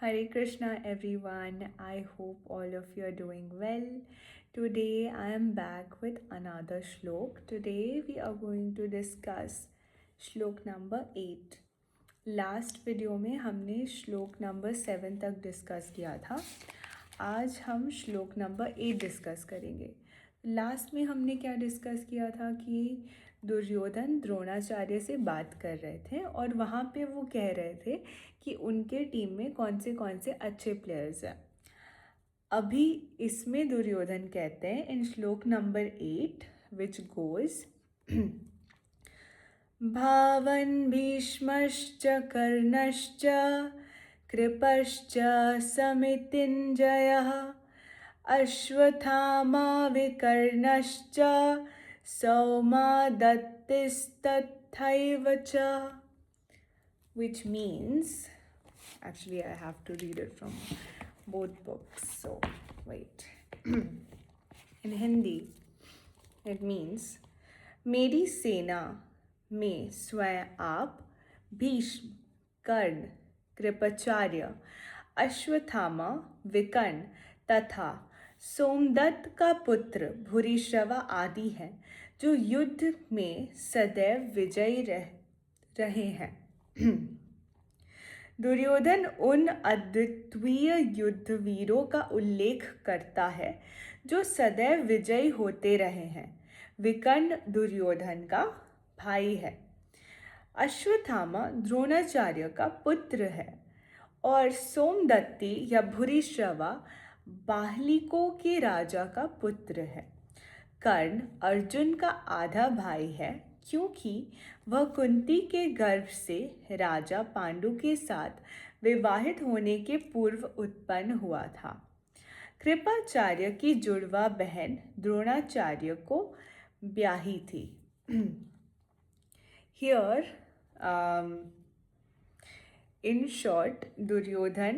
Hare Krishna, everyone. I hope all of you are doing well. Today I am back with another shlok. Today we are going to discuss श्लोक number 8. Last video में हमने श्लोक number 7 तक discuss किया था. आज हम श्लोक नंबर 8 डिस्कस करेंगे. लास्ट में हमने क्या डिस्कस किया था कि दुर्योधन द्रोणाचार्य से बात कर रहे थे और वहाँ पे वो कह रहे थे कि उनके टीम में कौन से अच्छे प्लेयर्स हैं. अभी इसमें दुर्योधन कहते हैं इन श्लोक नंबर 8 विच गोज भावन् भीष्मश्च कर्णश्च कृपश्च समितिञ्जयः अश्वत्थामा विकर्णश्च सौमादत्तिस्तथैव च, which means, actually I have to read it from both books, so wait. In Hindi it means, मेरी सेना में स्वयं आप भीष्म, कर्ण, कृपाचार्य, अश्वत्थामा, विकर्ण तथा सोमदत्त का पुत्र भूरिश्रवा आदि हैं जो युद्ध में सदैव विजयी रहे हैं. दुर्योधन उन अद्वितीय युद्धवीरों का उल्लेख करता है जो सदैव विजयी होते रहे हैं. विकर्ण दुर्योधन का भाई है. अश्वत्थामा द्रोणाचार्य का पुत्र है और सोमदत्ती या भूरिश्रवा बाहलिकों के राजा का पुत्र है. कर्ण अर्जुन का आधा भाई है क्योंकि वह कुंती के गर्भ से राजा पांडु के साथ विवाहित होने के पूर्व उत्पन्न हुआ था. कृपाचार्य की जुड़वा बहन द्रोणाचार्य को ब्याही थी. Here, in short, दुर्योधन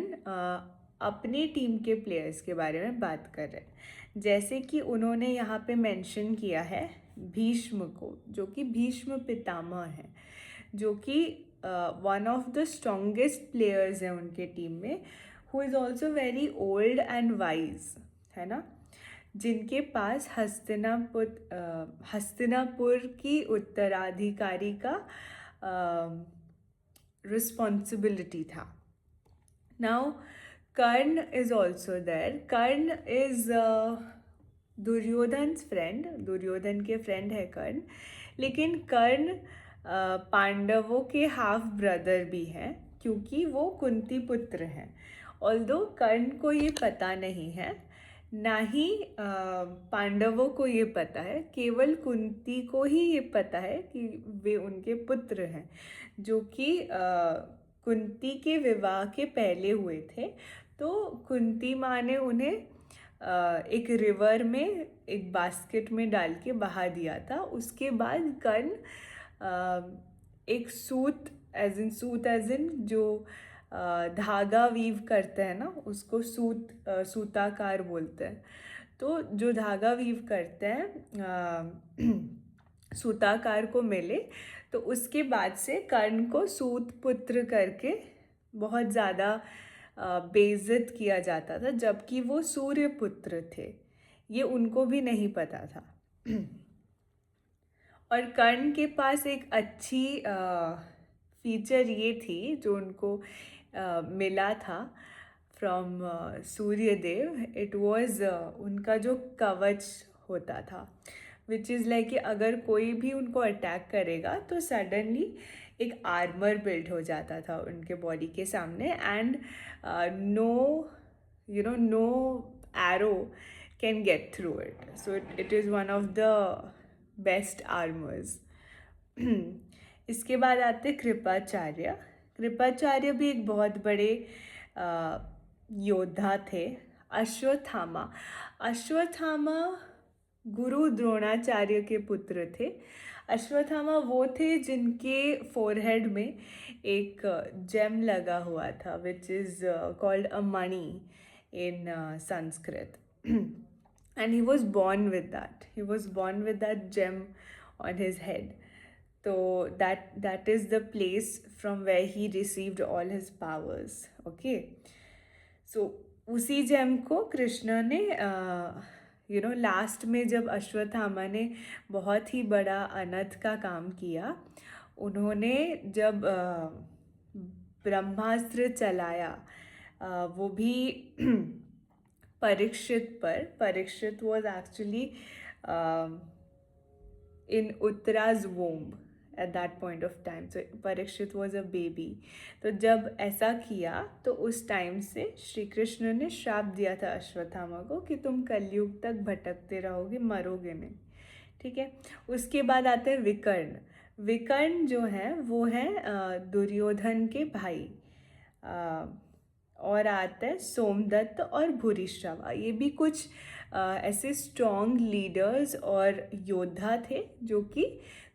अपनी टीम के प्लेयर्स के बारे में बात कर रहे हैं. जैसे कि उन्होंने यहाँ पे मेंशन किया है भीष्म को, जो कि भीष्म पितामह हैं, जो कि one of the strongest players हैं उनके टीम में, who is also very old and wise, है ना, जिनके पास हस्तिनापुर की उत्तराधिकारी का रिस्पॉन्सिबिलिटी था. Now Karna is also there. Karna is Duryodhan's friend. Duryodhan के फ्रेंड है कर्ण, लेकिन कर्ण पांडवों के हाफ ब्रदर भी हैं क्योंकि वो कुंती पुत्र हैं. ऑल्दो कर्ण को ये पता नहीं है, ना ही पांडवों को ये पता है, केवल कुंती को ही ये पता है कि वे उनके पुत्र हैं, जो कि कुंती के विवाह के पहले हुए थे. तो कुंती माँ ने उन्हें एक रिवर में एक बास्केट में डाल के बहा दिया था. उसके बाद कर्ण एक सूत एज इन जो धागा वीव करते हैं ना, उसको सूताकार बोलते हैं. तो जो धागा वीव करते हैं सूताकार को मिले, तो उसके बाद से कर्ण को सूत पुत्र करके बहुत ज़्यादा बेइज्जत किया जाता था, जबकि वो सूर्य पुत्र थे. ये उनको भी नहीं पता था. और कर्ण के पास एक अच्छी फीचर ये थी जो उनको मिला था फ्रॉम सूर्यदेव. इट वॉज उनका जो कवच होता था, विच इज़ लाइक कि अगर कोई भी उनको अटैक करेगा तो सडनली एक आर्मर बिल्ड हो जाता था उनके बॉडी के सामने, and no arrow can get through it. So it is one of the best armours. इसके बाद आते कृपाचार्य. कृपाचार्य भी एक बहुत बड़े योद्धा थे. अश्वत्थामा गुरु द्रोणाचार्य के पुत्र थे. अश्वत्थामा वो थे जिनके फोरहेड में एक जेम लगा हुआ था, which is called a Mani in Sanskrit. And he was born with that. He was born with that gem on his head. So that is the place from where he received all his powers. Okay. सो उसी GeM को कृष्ण ने last में जब अश्वत्थामा ने बहुत ही बड़ा अनर्थ का काम किया, उन्होंने जब ब्रह्मास्त्र चलाया, वो भी परीक्षित पर। Parikshit was actually in Uttara's womb at that point of time. So Parikshit was a baby. तो जब ऐसा किया तो उस टाइम से श्री कृष्ण ने श्राप दिया था अश्वत्थामा को कि तुम कलयुग तक भटकते रहोगे, मरोगे नहीं। ठीक है। उसके बाद आते हैं विकर्ण। विकर्ण जो है वो है दुर्योधन के भाई। और आता है सोमदत्त और भूरिश्रवा। ये भी कुछ ऐसे स्ट्रॉन्ग लीडर्स और योद्धा थे जो कि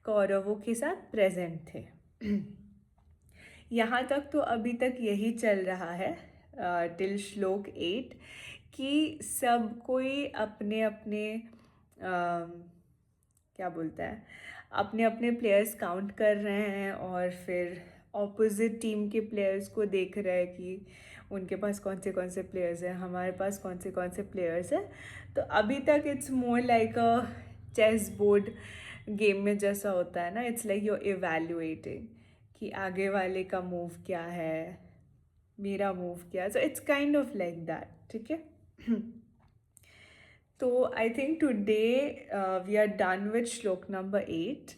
कौरवों के साथ प्रेजेंट थे। यहाँ तक तो अभी तक यही चल रहा है टिल श्लोक 8 कि सब कोई अपने अपने क्या बोलता है, अपने अपने प्लेयर्स काउंट कर रहे हैं और फिर ऑपोजिट टीम के प्लेयर्स को देख रहे हैं कि उनके पास कौन से प्लेयर्स हैं, हमारे पास कौन से प्लेयर्स हैं। तो अभी तक it's more like a chess board game में जैसा होता है ना, इट्स लाइक यू इवैल्यूएटिंग कि आगे वाले का मूव क्या है, मेरा मूव क्या है। So it's kind of like that. ठीक है। तो I think today we are done with shloka number 8।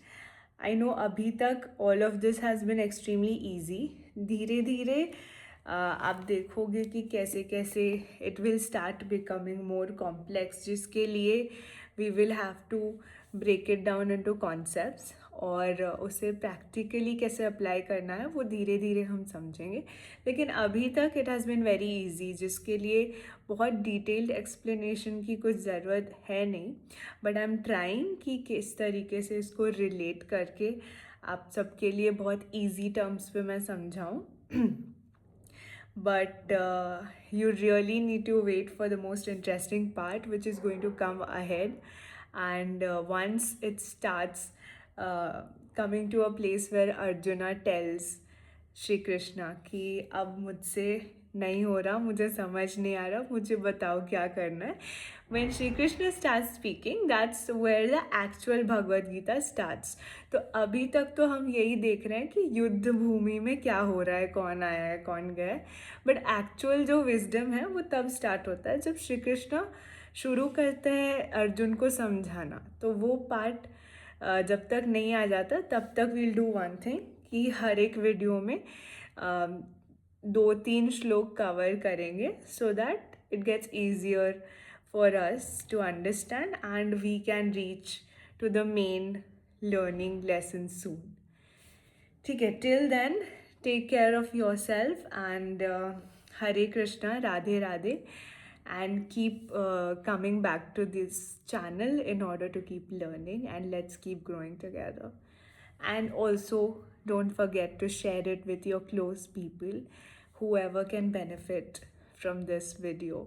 I know अभी तक all of this has been extremely easy. धीरे धीरे आप देखोगे कि कैसे कैसे it will start becoming more complex, जिसके लिए we will have to break it down into concepts, और उसे प्रैक्टिकली कैसे अप्लाई करना है वो धीरे धीरे हम समझेंगे। लेकिन अभी तक it has been very easy, जिसके लिए बहुत डिटेल्ड एक्सप्लेनेशन की कुछ ज़रूरत है नहीं। बट आई एम ट्राइंग कि किस तरीके से इसको रिलेट करके आप सबके लिए बहुत ईजी टर्म्स पे मैं समझाऊँ। But you really need to wait for the most interesting part, which is going to come ahead. And once it starts coming to a place where Arjuna tells Shri Krishna कि अब मुझसे नहीं हो रहा, मुझे समझ नहीं आ रहा, मुझे बताओ क्या करना है। When Shri Krishna starts speaking, that's where the actual Bhagavad Gita starts. तो अभी तक तो हम यही देख रहे हैं कि युद्ध भूमि में क्या हो रहा है, कौन आया है, कौन गया है। बट एक्चुअल जो विजडम है वो तब स्टार्ट होता है जब श्री कृष्णा शुरू करते हैं अर्जुन को समझाना। तो वो पार्ट जब तक नहीं आ जाता तब तक वील डू वन थिंग कि हर एक वीडियो में 2-3 श्लोक कवर करेंगे, so that it gets easier for us to understand and we can reach to the main learning lesson soon. ठीक है, till then take care of your self and Hare Krishna, Radhe Radhe, and keep coming back to this channel in order to keep learning, and let's keep growing together. And also don't forget to share it with your close people, whoever can benefit from this video.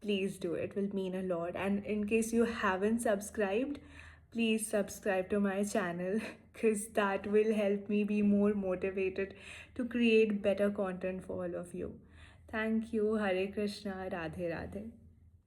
Please do, it will mean a lot. And in case you haven't subscribed, please subscribe to my channel because that will help me be more motivated to create better content for all of you. Thank you. Hare Krishna. Radhe Radhe.